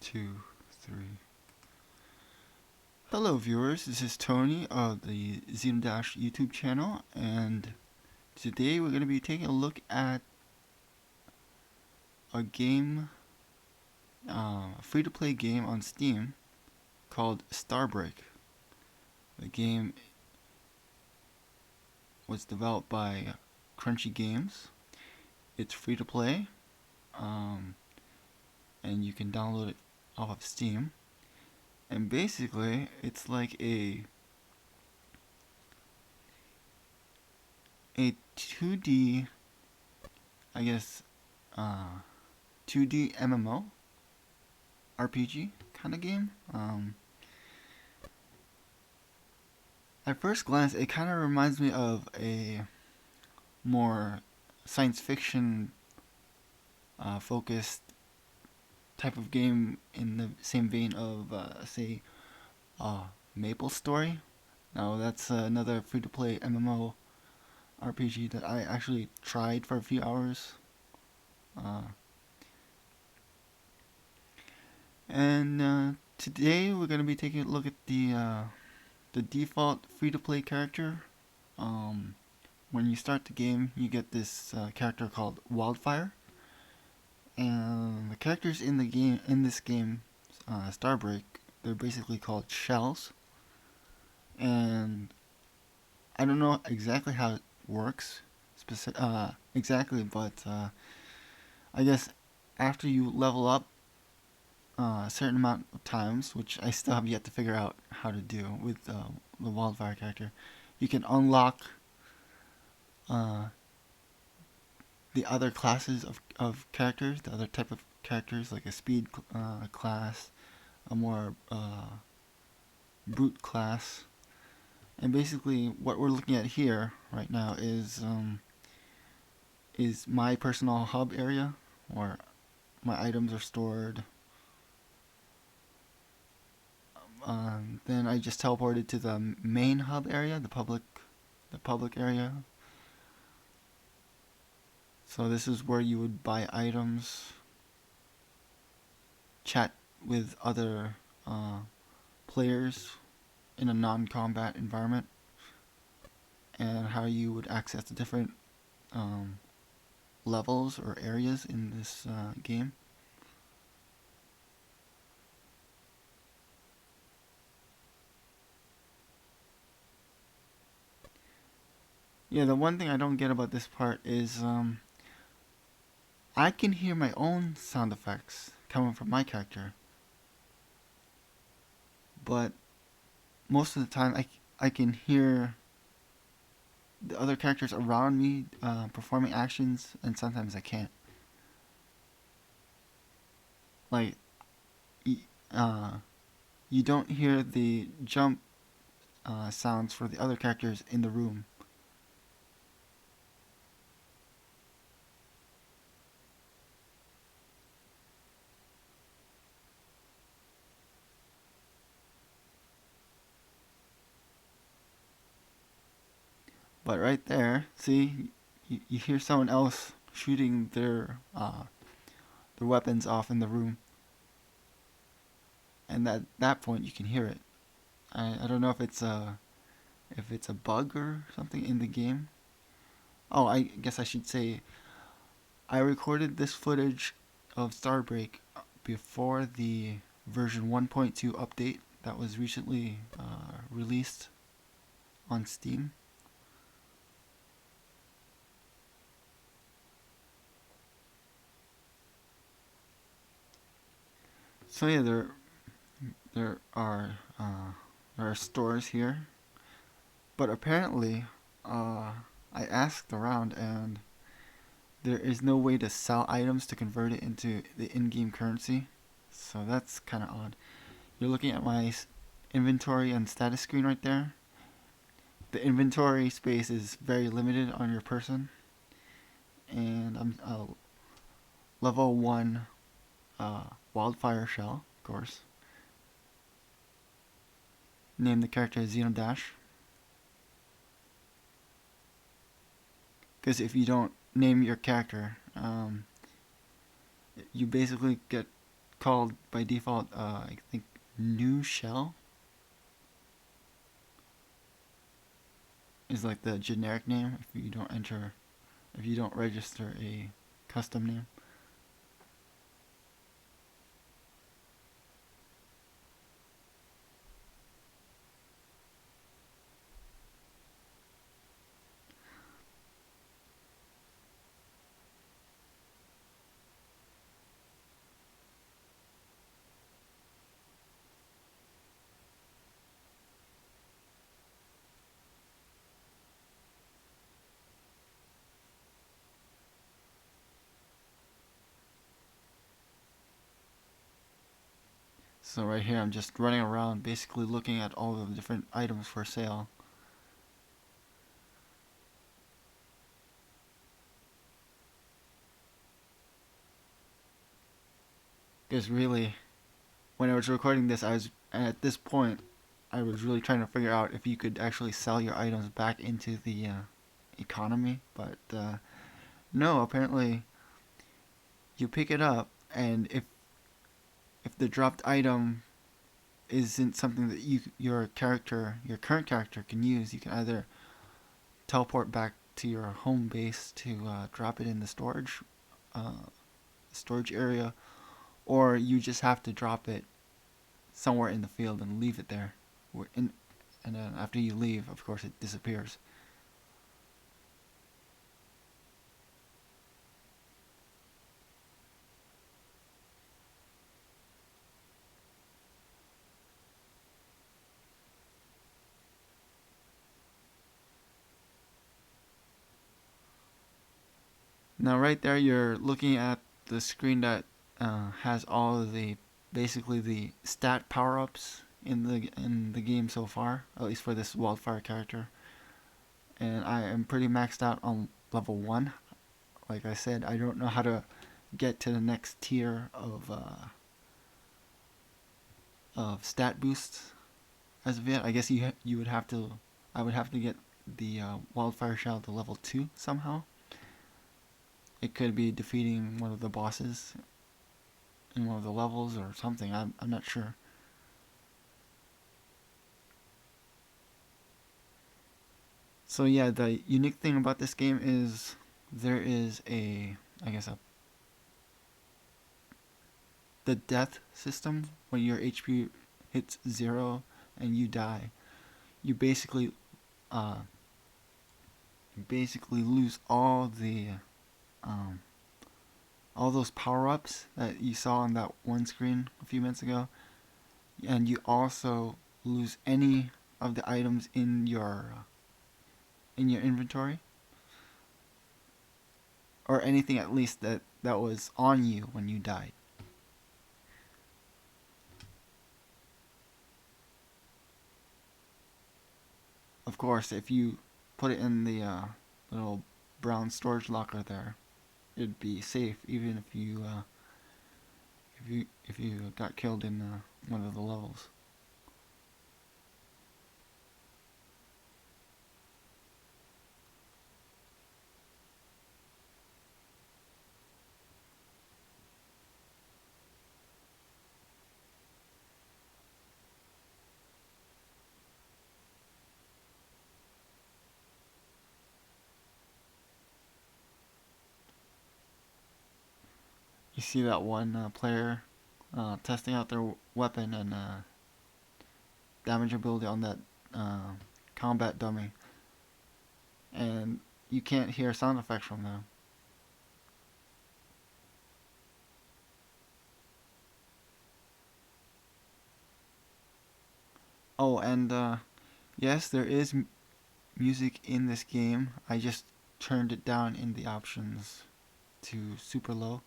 2, 3. Hello viewers, this is Tony of the Dash YouTube channel, and today we're going to be taking a look at a game, a free-to-play game on Steam called StarBreak. The game was developed by Crunchy Games. It's free-to-play, and you can download it off of Steam. And basically, it's like a 2D, I guess, 2D MMO RPG kind of game. At first glance, it kind of reminds me of a more science fiction focused type of game in the same vein of, say, Maple Story. Now, that's another free-to-play MMO RPG that I actually tried for a few hours. And today we're going to be taking a look at the default free-to-play character. When you start the game, you get this character called Wildfire, and the characters in this game, StarBreak, they're basically called shells. And I don't know exactly how it works exactly, but I guess after you level up a certain amount of times, which I still have yet to figure out how to do with the Wildfire character, you can unlock the other classes of characters, the other type of characters, like a speed class, a more brute class. And basically what we're looking at here right now is my personal hub area, where my items are stored. Then I just teleported to the main hub area, the public area. So this is where you would buy items, chat with other players in a non-combat environment, and how you would access the different levels or areas in this game. Yeah, the one thing I don't get about this part is I can hear my own sound effects coming from my character, but most of the time I can hear the other characters around me performing actions, and sometimes I can't. Like, you don't hear the jump sounds for the other characters in the room. But right there, see, you hear someone else shooting their weapons off in the room, and at that point you can hear it. I don't know if it's a bug or something in the game. Oh, I guess I should say I recorded this footage of StarBreak before the version 1.2 update that was recently released on Steam. So yeah, there are stores here, but apparently I asked around, and there is no way to sell items to convert it into the in-game currency. So that's kind of odd. You're looking at my inventory and status screen right there. The inventory space is very limited on your person, and I'm level 1 Wildfire shell, of course. Name the character Dash, because if you don't name your character, you basically get called by default, I think, new shell is like the generic name if you don't register a custom name. So right here, I'm just running around, basically looking at all of the different items for sale. Because really, when I was recording this, at this point, I was really trying to figure out if you could actually sell your items back into the economy, but no. Apparently, you pick it up, and if the dropped item isn't something that your current character can use, you can either teleport back to your home base to drop it in the storage area, or you just have to drop it somewhere in the field and leave it there. And then after you leave, of course, it disappears. Now, right there, you're looking at the screen that has all of the basically the stat power ups in the game so far, at least for this Wildfire character. And I am pretty maxed out on level 1. Like I said, I don't know how to get to the next tier of stat boosts as of yet. I guess you would have to I would have to get the Wildfire Shell to level 2 somehow. It could be defeating one of the bosses in one of the levels or something. I'm not sure. So yeah, the unique thing about this game is there is I guess the death system. When your HP hits 0 and you die, you uh, basically lose um, all those power ups that you saw on that one screen a few minutes ago, and you also lose any of the items in your inventory, or anything at least that was on you when you died. Of course, if you put it in the little brown storage locker there, it'd be safe even if you got killed in one of the levels. You see that one player testing out their weapon and damage ability on that uh, combat dummy, and you can't hear sound effects from them. Oh, and yes, there is music in this game. I just turned it down in the options to super low.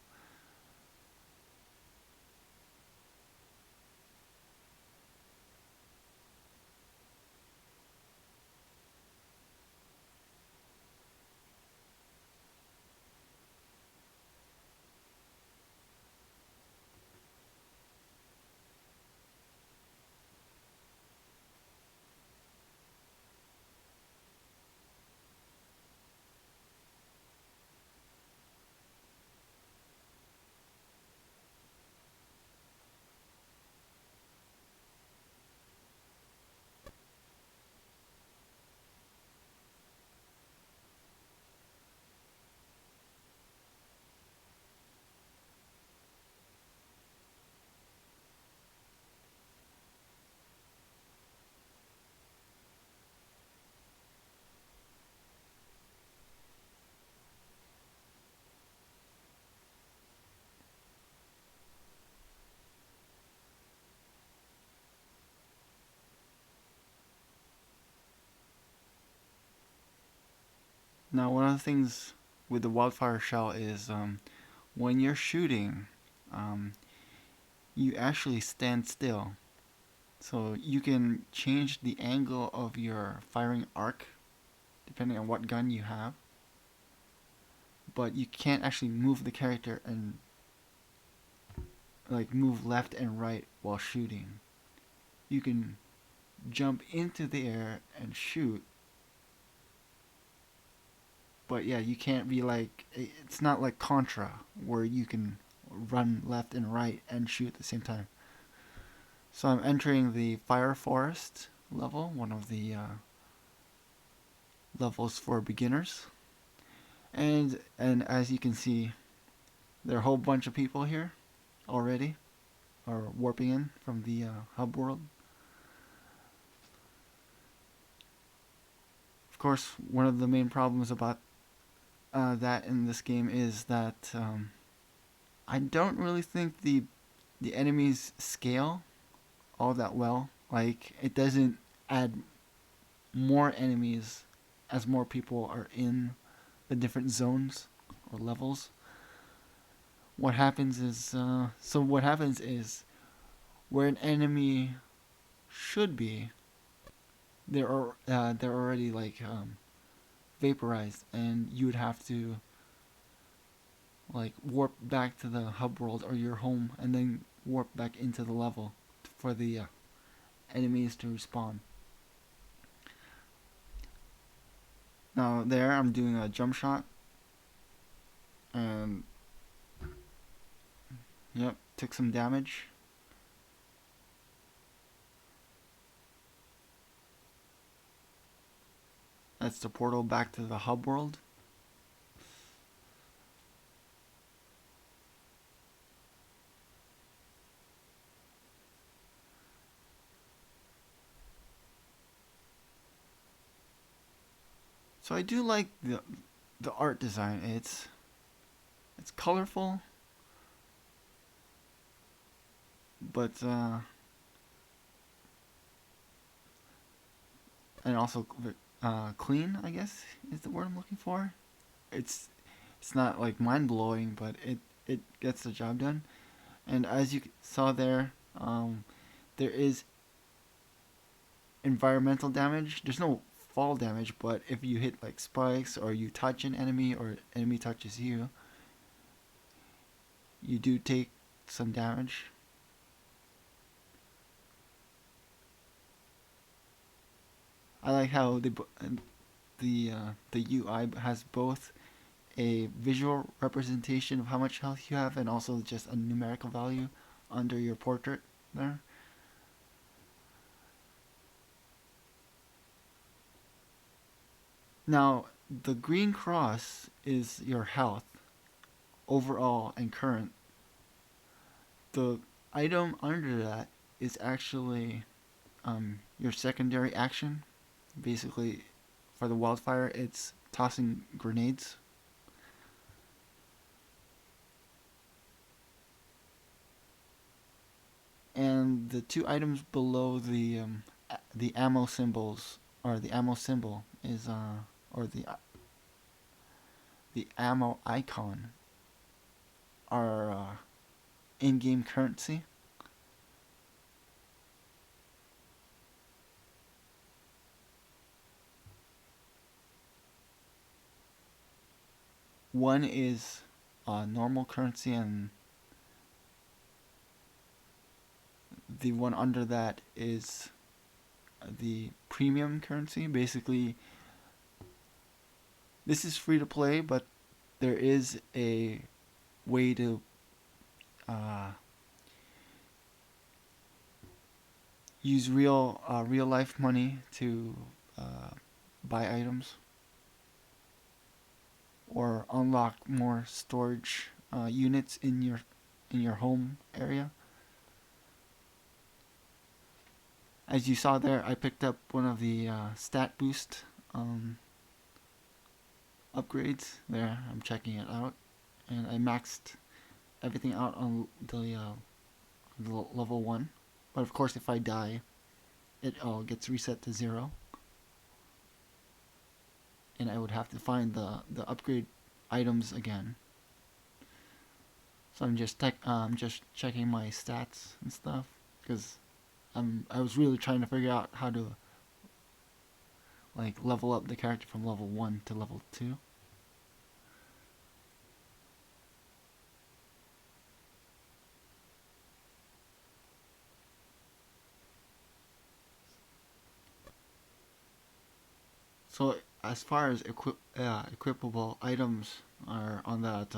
Now, one of the things with the Wildfire shell is when you're shooting, um, you actually stand still. So you can change the angle of your firing arc depending on what gun you have, but you can't actually move the character and like move left and right while shooting. You can jump into the air and shoot, but yeah, you can't be like, it's not like Contra where you can run left and right and shoot at the same time. So I'm entering the Fire Forest level, one of the levels for beginners. And as you can see, there are a whole bunch of people here already, or warping in from the hub world. Of course, one of the main problems about that in this game is that I don't really think the enemies scale all that well. Like, it doesn't add more enemies as more people are in the different zones or levels. What happens is where an enemy should be, they're already like vaporized, and you would have to like warp back to the hub world or your home, and then warp back into the level for the enemies to respawn. Now there, I'm doing a jump shot, and yep, took some damage. That's the portal back to the hub world. So I do like the art design. It's colorful, but and also clean, I guess is the word I'm looking for. It's it's not like mind blowing, but it gets the job done. And as you saw there, there is environmental damage. There's no fall damage, but if you hit like spikes or you touch an enemy or enemy touches you, you do take some damage. I like how the UI has both a visual representation of how much health you have and also just a numerical value under your portrait there. Now, the green cross is your health overall and current. The item under that is actually your secondary action. Basically, for the wildfire, it's tossing grenades. And the two items below the ammo symbols, or the ammo symbol is or the ammo icon, are in-game currency. One is normal currency, and the one under that is the premium currency. Basically, this is free to play, but there is a way to uh, use real life money to buy items or unlock more storage units in your home area. As you saw there, I picked up one of the stat boost upgrades. There, I'm checking it out, and I maxed everything out on the level 1. But of course, if I die, it all gets reset to 0. and I would have to find the upgrade items again. So I'm just checking my stats and stuff because I was really trying to figure out how to like level up the character from level 1 to level 2. So as far as equipable items are on that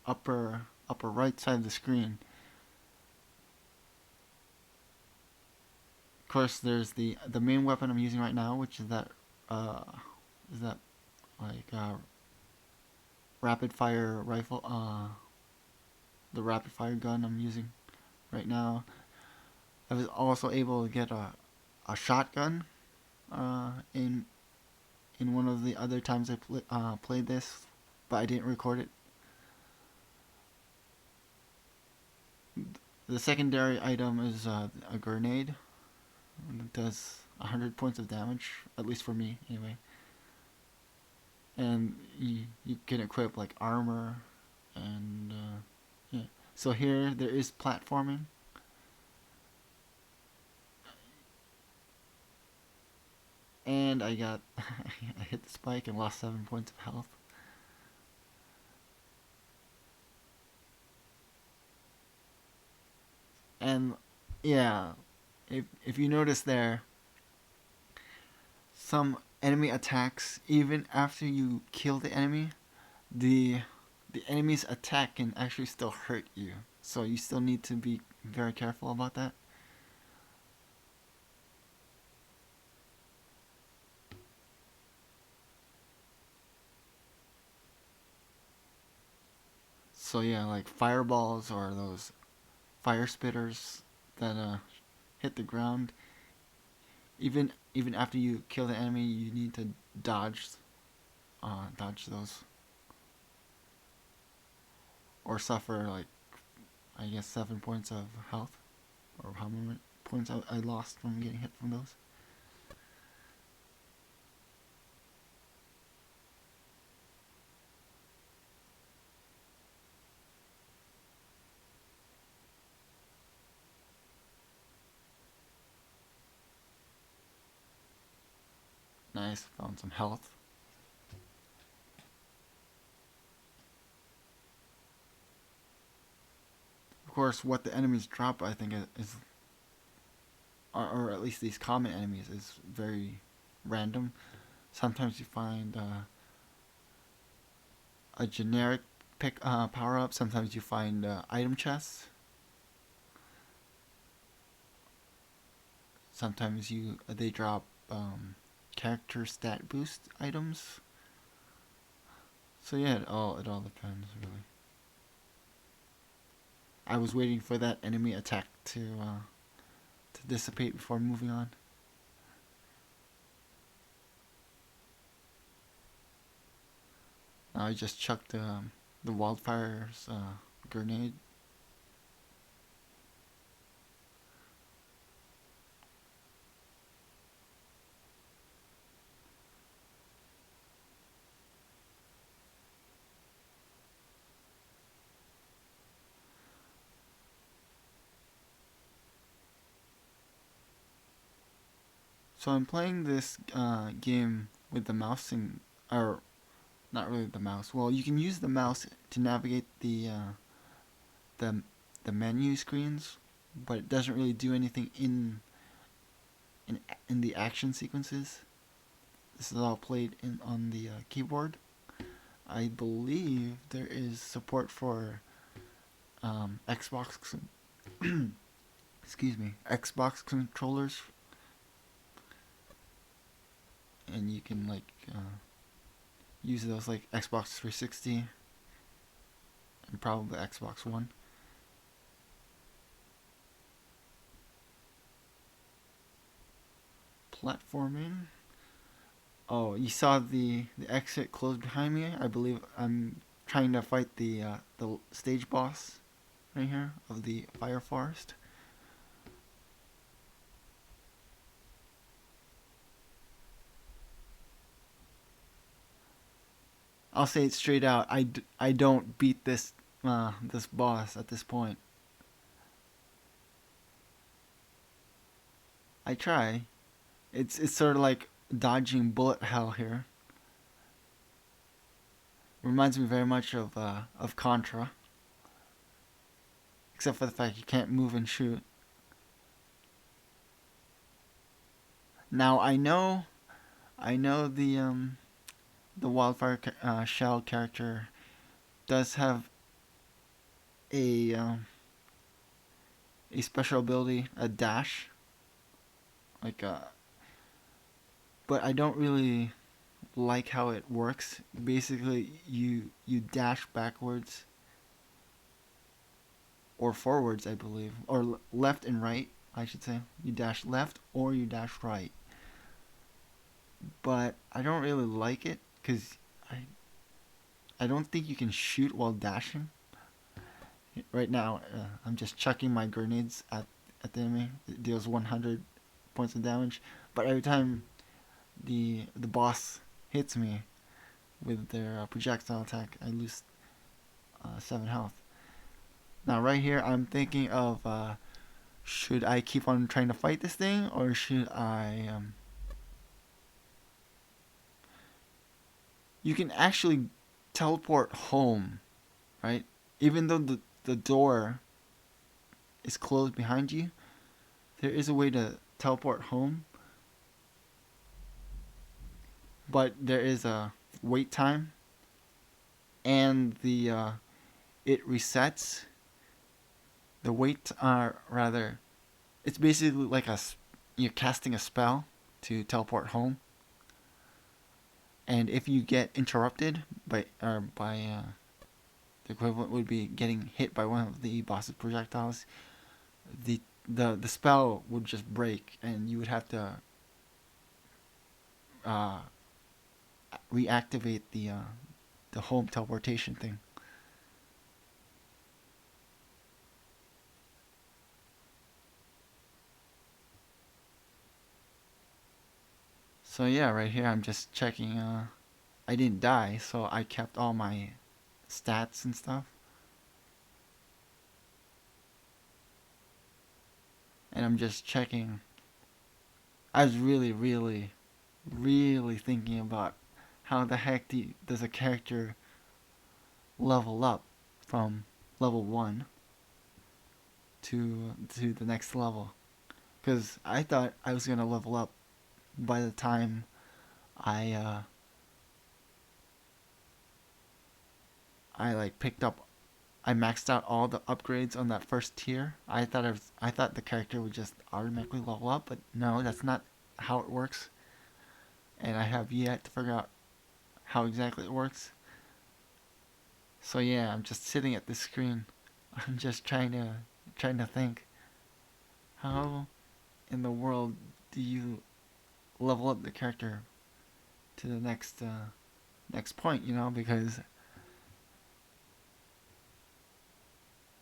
upper right side of the screen. Of course, there's the main weapon I'm using right now, which uh, is that like rapid fire rifle, the rapid fire gun I'm using right now. I was also able to get a shotgun in one of the other times I played this, but I didn't record it. The secondary item is a grenade. It does 100 points of damage, at least for me, anyway. And you can equip like armor and yeah. So here there is platforming. And I got I hit the spike and lost 7 points of health. And yeah, if you notice there, some enemy attacks, even after you kill the enemy, the the enemy's attack can actually still hurt you. So you still need to be very careful about that. So yeah, like fireballs or those fire spitters that hit the ground. Even after you kill the enemy, you need to dodge those or suffer like I guess 7 points of health or how many points I lost from getting hit from those. Nice, found some health. Of course, what the enemies drop, I think, is or at least these common enemies, is very random. Sometimes you find a generic power up. Sometimes you find item chests. Sometimes they drop character stat boost items. So yeah, it all depends really. I was waiting for that enemy attack to dissipate before moving on. Now I just chucked the Wildfire's grenade. So I'm playing this game with the mouse or not really the mouse. Well, you can use the mouse to navigate the the menu screens, but it doesn't really do anything in the action sequences. This is all played in on the keyboard. I believe there is support for Xbox. Excuse me, Xbox controllers, and you can like use those like Xbox 360 and probably Xbox One. Platforming. Oh, you saw the exit close behind me. I believe I'm trying to fight the stage boss right here of the fire forest. I'll say it straight out. I don't beat this boss at this point. I try. It's sort of like dodging bullet hell here. Reminds me very much of Contra, except for the fact you can't move and shoot. Now I know the Wildfire Shell character does have a a special ability, a dash, like but I don't really like how it works. Basically, you dash backwards or forwards, I believe, or left and right. I should say you dash left or you dash right. But I don't really like it because I don't think you can shoot while dashing. Right now, I'm just chucking my grenades at the enemy. It deals 100 points of damage, but every time the boss hits me with their projectile attack, I lose 7 health. Now, right here, I'm thinking of should I keep on trying to fight this thing, or should I? You can actually teleport home, right? Even though the door is closed behind you, there is a way to teleport home, but there is a wait time, and the it resets. The wait, rather, it's basically like you're casting a spell to teleport home, and if you get interrupted by the equivalent would be getting hit by one of the boss's projectiles, the the spell would just break, and you would have to uh, reactivate the home teleportation thing. So yeah, right here I'm just checking. I didn't die, so I kept all my stats and stuff, and I'm just checking. I was really, really, really thinking about how the heck does a character level up from level 1 to the next level, because I thought I was gonna level up by the time I I like picked up I maxed out all the upgrades on that first tier. I thought the character would just automatically level up, but no, that's not how it works. And I have yet to figure out how exactly it works. So yeah, I'm just sitting at this screen. I'm just trying to think, how in the world do you level up the character to the next point,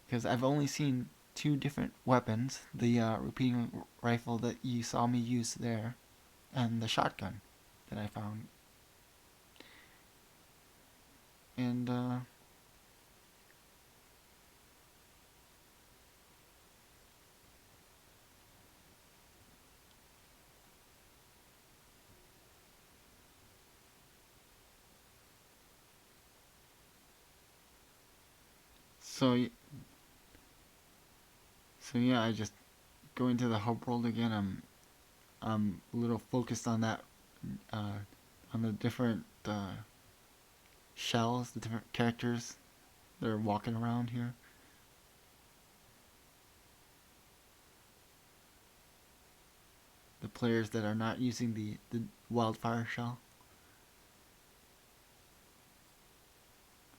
because I've only seen two different weapons: the repeating rifle that you saw me use there, and the shotgun that I found. And so so yeah, I just go into the hub world again. I'm a little focused on that, uh, on the different shells, the different characters that are walking around here. The players that are not using the wildfire shell.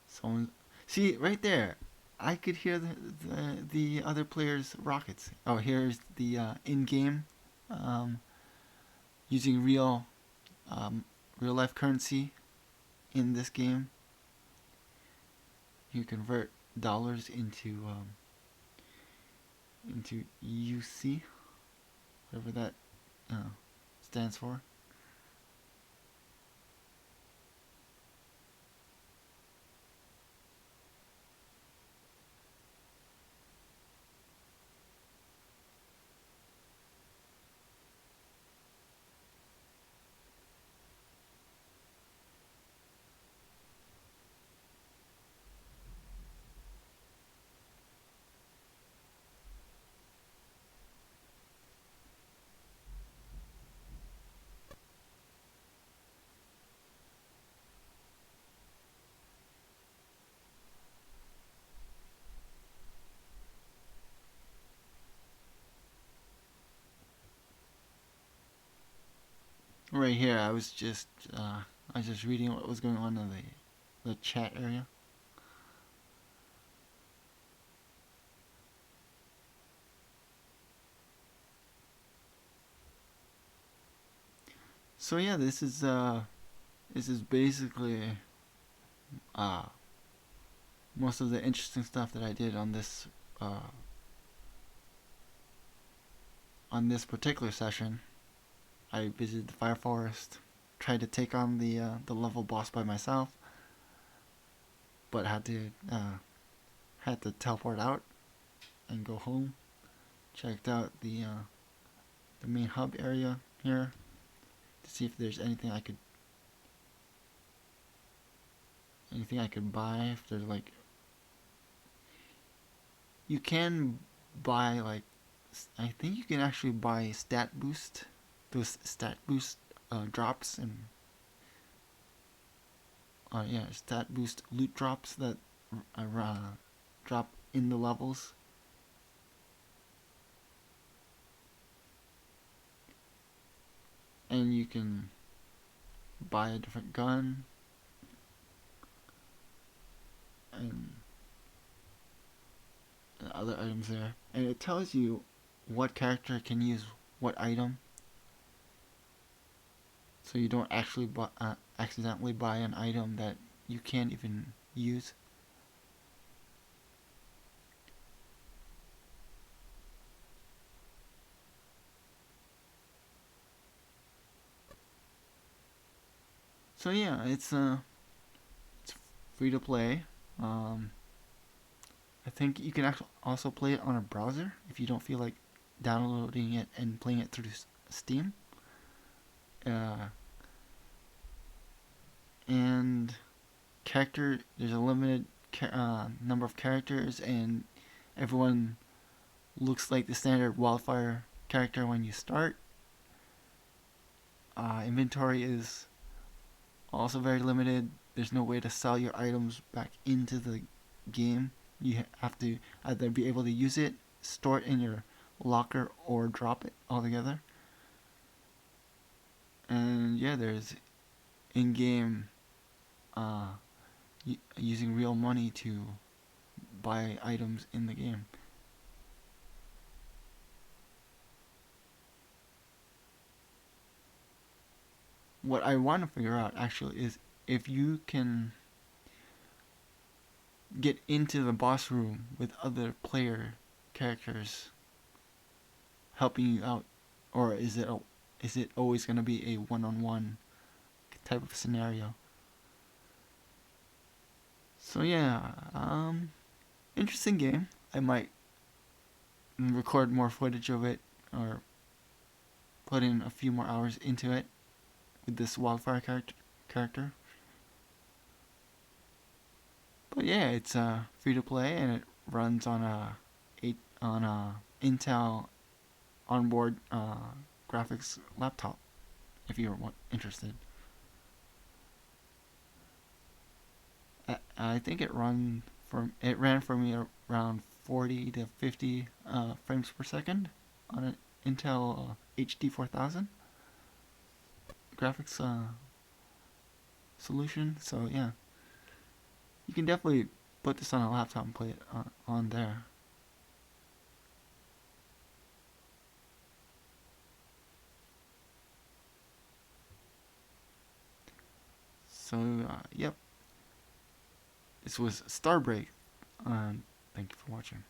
Someone, see right there. I could hear the other players' rockets. Oh, here's the in-game, um, using real life currency in this game. You convert dollars into UC, whatever that stands for. Right here, I was just reading what was going on in the chat area. So yeah, this is basically uh most of the interesting stuff that I did uh on this particular session. I visited the fire forest, tried to take on the level boss by myself, but had to teleport out and go home. Checked out the main hub area here to see if there's anything I could buy. If there's like you can buy like I think you can actually buy stat boost, those stat boost drops and yeah, stat boost loot drops that drop in the levels. And you can buy a different gun and other items there. And it tells you what character can use what item, so you don't actually accidentally buy an item that you can't even use. So yeah, it's free to play. Um, I think you can actually also play it on a browser if you don't feel like downloading it and playing it through Steam. Uh, and there's a limited number of characters, and everyone looks like the standard Wildfire character when you start. Inventory is also very limited. There's no way to sell your items back into the game. You have to either be able to use it, store it in your locker, or drop it altogether. And yeah, there's in-game uh, using real money to buy items in the game. What I want to figure out actually is if you can get into the boss room with other player characters helping you out, or is it always going to be a one-on-one type of scenario? So yeah, interesting game. I might record more footage of it or put in a few more hours into it with this Wildfire character. But yeah, it's free to play and it runs on a Intel onboard graphics laptop. If you're interested, I think it ran for me around 40 to 50 frames per second on an Intel HD 4000 graphics solution. So yeah, you can definitely put this on a laptop and play it on there. So yep, this was StarBreak. Thank you for watching.